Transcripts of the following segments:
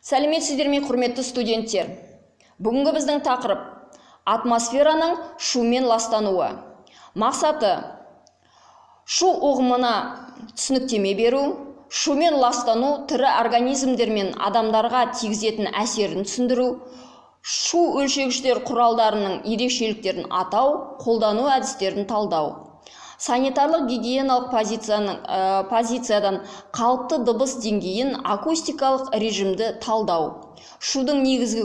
Сәлеметсіздер ме, құрметті студенттер? Бүгінгі біздің тақырып атмосфераның шумен ластануы. Мақсаты шу ұғымына түсініктеме беру, шумен ластану тірі организмдер мен адамдарға тигізетін әсерін түсіндіру, шу өлшегіштер құралдарының ерекшеліктерін атау, қолдану әдістерін талдау. Санитарлық гигиеналық позициядан қалыпты дыбыс деңгейін, акустикалық режимді талдау, шудың негізгі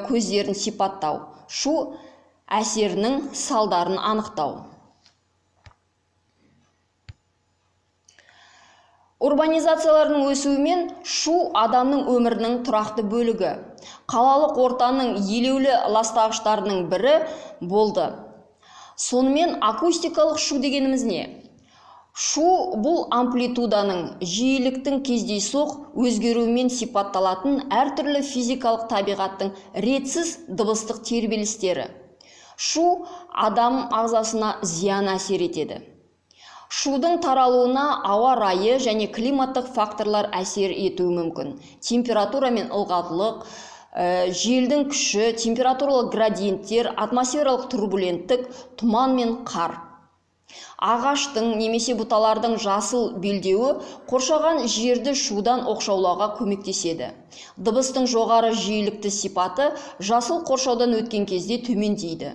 көздерін сипаттау, шу әсерінің салдарын анықтау. Урбанизациялардың өсуімен шу адамның өмірінің тұрақты бөлігі. Қалалық ортаның елеулі ластағыштарының бірі болды. Сонымен акустикалық шу дегеніміз не? Шу бұл амплитуданың, жиіліктің кездейсоқ өзгеруімен сипатталатын әртүрлі физикалық табиғаттың ретсіз дыбыстық тербелістері. Шу адам ағзасына зиян әсер етеді. Шудың таралуына ауа райы және климаттық факторлар әсер етуі мүмкін. Температура мен ылғалдылық, желдің күші, температуралық градиенттер, атмосфералық турбуленттік, тұман мен қар. Ағаштың немесе бұталардың жасыл белдеуі қоршаған жерді шудан оқшаулауға көмектеседі. Дыбыстың жоғары жиілікті сипаты жасыл қоршаудан өткен кезде төмендейді.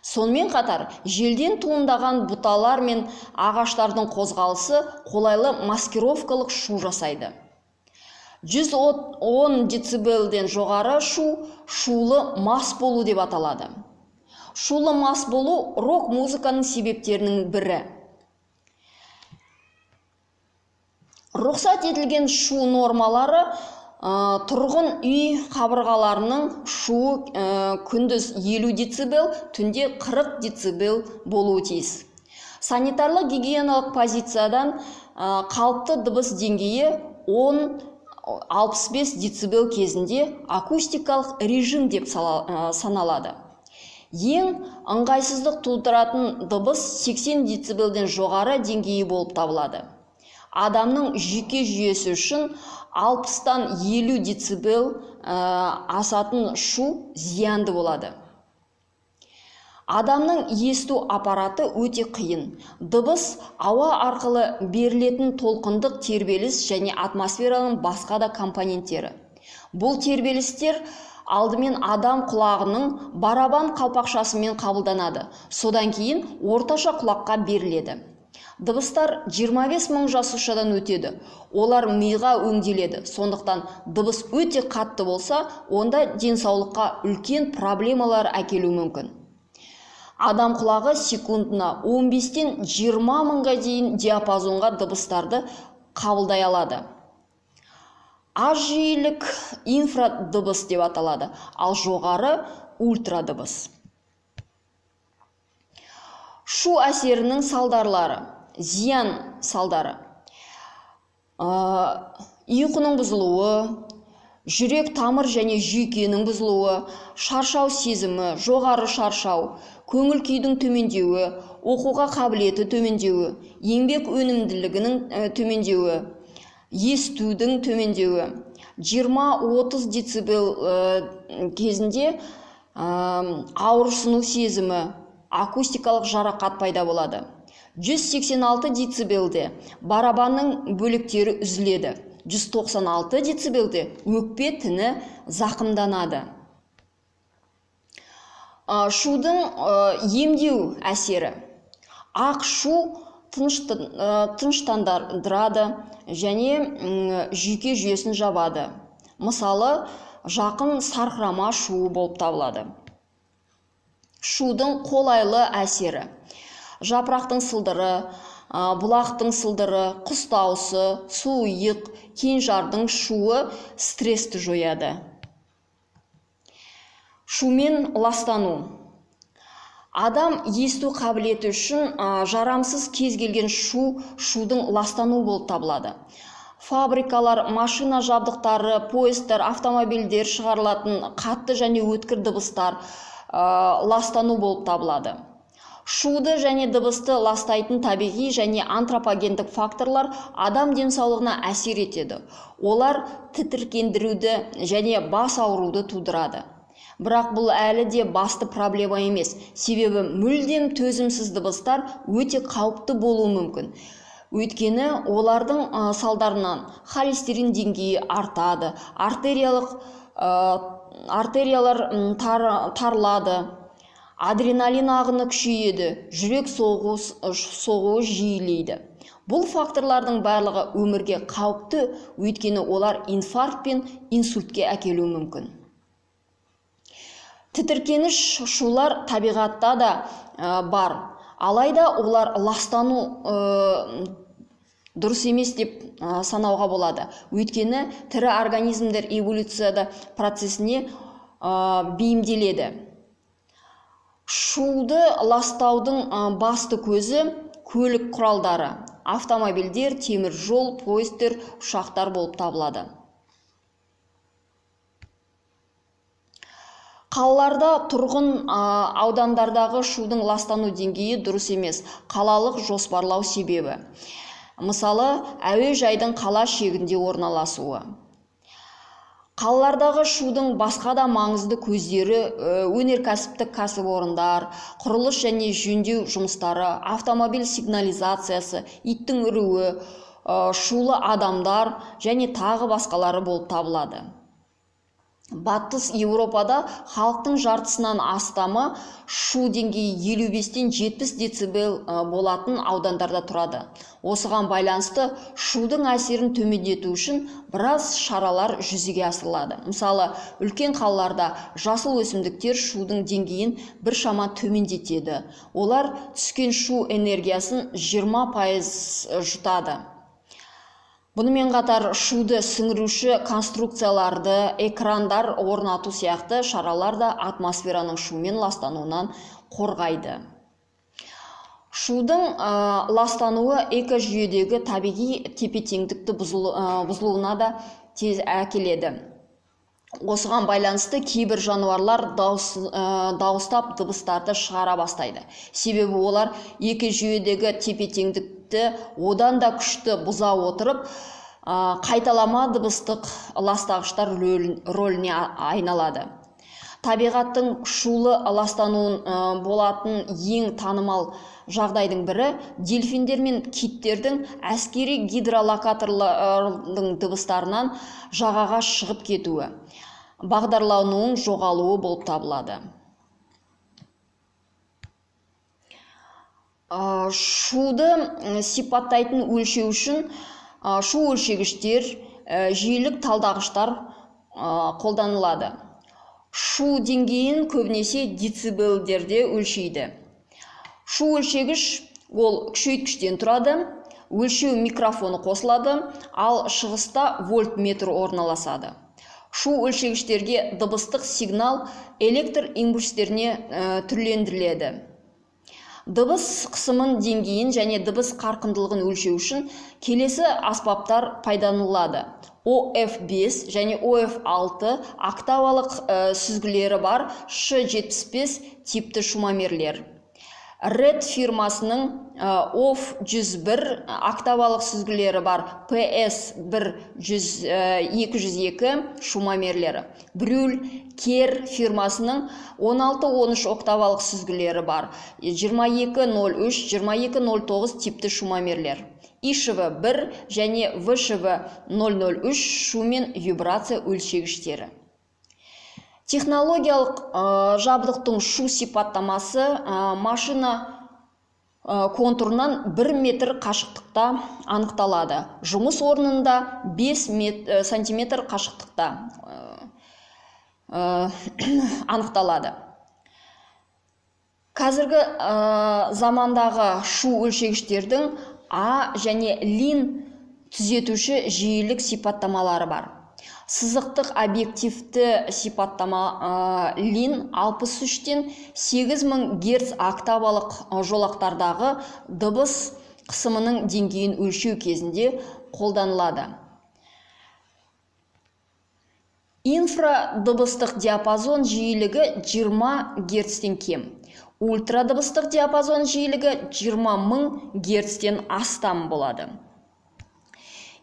Сонымен қатар, желден туындаған бұталар мен ағаштардың қозғалысы қолайлы маскировкалық шу жасайды. 110 децибелден жоғары шу шулы мас болу деп аталады. Шулы мас болу рок музыканың себептерінің бірі. Рұқсат етілген шу нормалары тұрғын үй қабырғаларының шуы күндіз 50 децибел, түнде 40 децибел болуы тиіс. Санитарлық гигиеналық позициядан қалыпты дыбыс деңгейі 10-65 децибел кезінде акустикалық режим деп саналады. Ең ыңғайсыздық тудыратын дыбыс 80 децибелден жоғары деңгейі болып табылады. Адамның жүйке жүйесі үшін 60-тан 50 децибел асатын шу зиянды болады. Адамның есту аппараты өте қиын. Дыбыс ауа арқылы берілетін толқындық тербеліс және атмосфераның басқа да компоненттері. Бұл тербелістер алдымен адам құлағының барабан қалпақшасымен қабылданады. Содан кейін орташа құлаққа беріледі. Дыбыстар 25 мың жасушадан өтеді. Олар миға өңделеді. Сондықтан дыбыс өте қатты болса, онда денсаулыққа үлкен проблемалар әкелуі мүмкін. Адам құлағы секундына 15-тен 20 мыңға дейін диапазонға дыбыстарды қабылдай алады. Аз жиілік инфрадыбыс деп аталады, ал жоғары ультрадыбыс. Шу әсерінің салдарлары, зиян салдары. Ұйқының бұзылуы, жүрек тамыр және жүйкенің бұзылуы, шаршау сезімі, жоғары шаршау, көңіл күйдің төмендеуі, оқуға қабілеті төмендеуі, еңбек өнімділігінің төмендеуі, естудің төмендеуі. 20-30 децибел кезінде ауырсыну сезімі, акустикалық жарақат пайда болады. 186 децибелде барабанның бөліктері үзіледі. 196 децибелде өкпе тіні зақымданады. Шудың емдеу әсері. Ақ шу тыныштандырады және жүйке жүйесін жабады. Мысалы, жақын сарқырама шуы болып табылады. Шудың қолайлы әсері. Жапырақтың сылдыры, бұлақтың сылдыры, құс дауысы, суық, кенжардың шуы стрессті жояды. Шумен ластану. Адам есту қабілеті үшін жарамсыз кез келген шудың ластану болып табылады. Фабрикалар, машина жабдықтары, поездар, автомобильдер шығарылатын қатты және өткір дыбыстар ластану болып табылады. Шуды және дыбысты ластайтын табиғи және антропогендік факторлар адам денсаулығына әсер етеді. Олар тітіркендіруді және бас ауруды тудырады. Бірақ бұл әлі де басты проблема емес, себебі мүлдем төзімсіз дыбыстар өте қауіпті болуы мүмкін. Өйткені олардың салдарынан холестерин деңгейі артады, артериялар тарылады, адреналин ағыны күшейеді, жүрек соғуы жиілейді. Бұл факторлардың барлығы өмірге қауіпті, өйткені олар инфаркт пен инсультке әкелуі мүмкін. Тітіркеніш шулар табиғатта да бар, алайда олар ластану дұрыс емес деп санауға болады. Өйткені тірі организмдер эволюцияда процесіне бейімделеді. Шуды ластаудың басты көзі көлік құралдары, автомобильдер, темір жол, поездер, ұшақтар болып табылады. Қалаларда тұрғын аудандардағы шудың ластану деңгейі дұрыс емес, қалалық жоспарлау себебі. Мысалы, әуежайдың қала шегінде орналасуы. Қалалардағы шудың басқа да маңызды көздері өнеркәсіптік кәсіпорындар, құрылыс және жөндеу жұмыстары, автомобиль сигнализациясы, иттің үруі, шулы адамдар және тағы басқалары болып табылады. Батыс Еуропада халықтың жартысынан астамы шу деңгейі 55-тен 70 децибел болатын аудандарда тұрады. Осыған байланысты шудың әсерін төмендету үшін біраз шаралар жүзеге асырылады. Мысалы, үлкен қалаларда жасыл өсімдіктер шудың деңгейін біршама төмендетеді. Олар түскен шу энергиясын 20% жұтады. Бұнымен қатар шуды сіңіруші конструкцияларды, экрандар орнату сияқты шаралар да атмосфераның шумен ластануынан қорғайды. Шудың ластануы экожүйедегі табиғи тепе-теңдікті бұзылуына да тез әкеледі. Осыған байланысты кейбір жануарлар дауыстап дыбыстарды шығара бастайды. Себебі олар экожүйедегі тепе-теңдікті одан да күшті бұза отырып, қайталама дыбыстық ластағыштар рөліне айналады. Табиғаттың шулы ластануын болатын ең танымал жағдайдың бірі дельфиндер мен киттердің әскери гидролокаторлардың дыбыстарынан жағаға шығып кетуі, бағдарлануын жоғалуы болып табылады. Шуды сипаттайтын өлшеу үшін шу өлшегіштер, жиілік талдағыштар қолданылады. Шу деңгейін көбінесе децибелдерде өлшейді. Шу өлшегіш ол күшейткіштен тұрады, өлшеу микрофоны қосылады, ал шығыста вольтметр орналасады. Шу өлшегіштерге дыбыстық сигнал электр импульстеріне түрлендіріледі. Дыбыс қысымын деңгейін және дыбыс қарқындылығын өлшеу үшін келесі аспаптар пайдаланылады. OF5 және OF6 октавалық сүзгілері бар Ш75 типті шумомерлер. Red фирмасының OF101 октавалық сүзгілері бар PS1202 шумомерлері. Брюль Кер фирмасының 16-13 октавалық сүзгілері бар 2203-2209 типті шумомерлер. ИШВ1 және ВШВ003 шу мен вибрация өлшегіштері. Технологиялық жабдықтың шу сипаттамасы машина контурынан 1 метр қашықтықта анықталады. Жұмыс орнында 5 сантиметр қашықтықта анықталады. Қазіргі замандағы шу өлшегіштердің А және лин түзетуші жиілік сипаттамалары бар. Сызықтық объективті сипаттама лин 63-тен 8000 Гц октавалық жолақтардағы дыбыс қысымының деңгейін өлшеу кезінде қолданылады. Инфрадыбыстық диапазон жиілігі 20 Гц-тен кем. Ультрадыбыстық диапазон жиілігі 20 000 герцтен астам болады.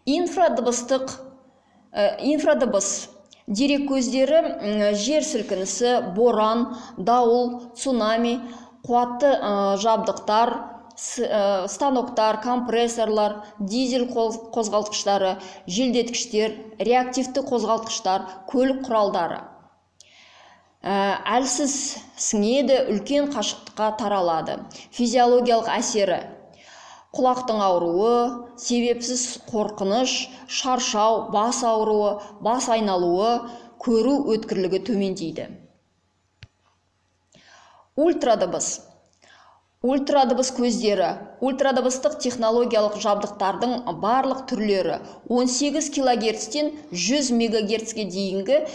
Инфрадыбыс дерек көздері жер сілкінісі, боран, дауыл, цунами, қуатты жабдықтар, станоктар, компрессорлар, дизель қозғалтқыштары, желдеткіштер, реактивті қозғалтқыштар, көлік құралдары. Әлсіз сіңеді, үлкен қашықтыққа таралады. Физиологиялық әсері: құлақтың ауруы, себепсіз қорқыныш, шаршау, бас ауруы, бас айналуы, көру өткірлігі төмендейді. Ультрадыбыс көздері. Ультрадыбыстық технологиялық жабдықтардың барлық түрлері 18 кГц-тен 100 МГц-ке дейінгі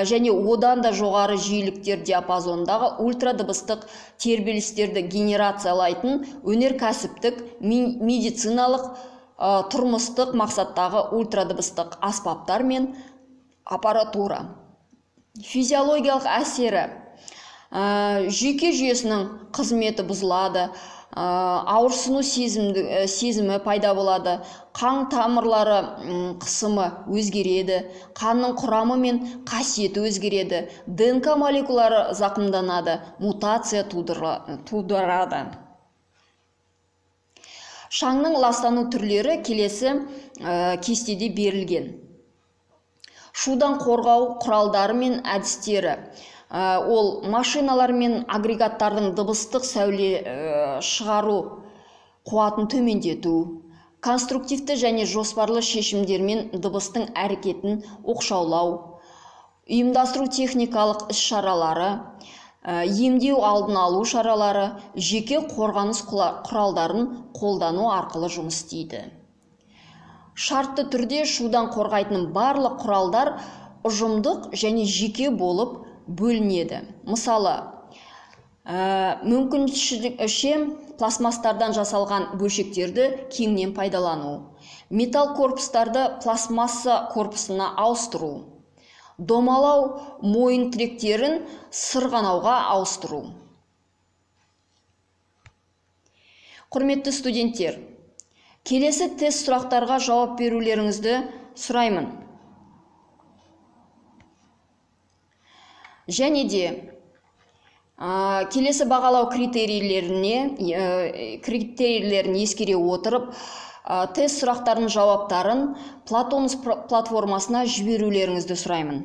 және одан да жоғары жиіліктер диапазондағы ультрадыбыстық тербелістерді генерациялайтын өнеркәсіптік, медициналық, тұрмыстық мақсаттағы ультрадыбыстық аспаптар мен аппаратура. Физиологиялық әсері: жүйке жүйесінің қызметі бұзылады, ауырсыну сезімі пайда болады, қан тамырлары қысымы өзгереді, қанның құрамы мен қасиеті өзгереді, ДНК молекулалары зақымданады, мутация тудырады. Шаңның ластану түрлері келесі кестеде берілген. Шудан қорғау құралдары мен әдістері: ол машиналар мен агрегаттардың дыбыстық сәуле шығару қуатын төмендету, конструктивті және жоспарлы шешімдермен дыбыстың әрекетін оқшаулау, ұйымдастыру техникалық іс-шаралары, емдеу алдын алу шаралары, жеке қорғаныс құралдарын қолдану арқылы жұмыс істейді. Шартты түрде шудан қорғайтын барлық құралдар ұжымдық және жеке болып бөлінеді. Мысалы, мүмкіншілікше пластмастардан жасалған бөлшектерді кеңінен пайдалану, металл корпустарды пластмасса корпусына ауыстыру, домалау мойын тіректерін сырғанауға ауыстыру. Құрметті студенттер, келесі тест сұрақтарға жауап берулеріңізді сұраймын. Және де келесі бағалау критерийлерін ескере отырып, тест сұрақтарының жауаптарын Платонус платформасына жіберулеріңізді сұраймын.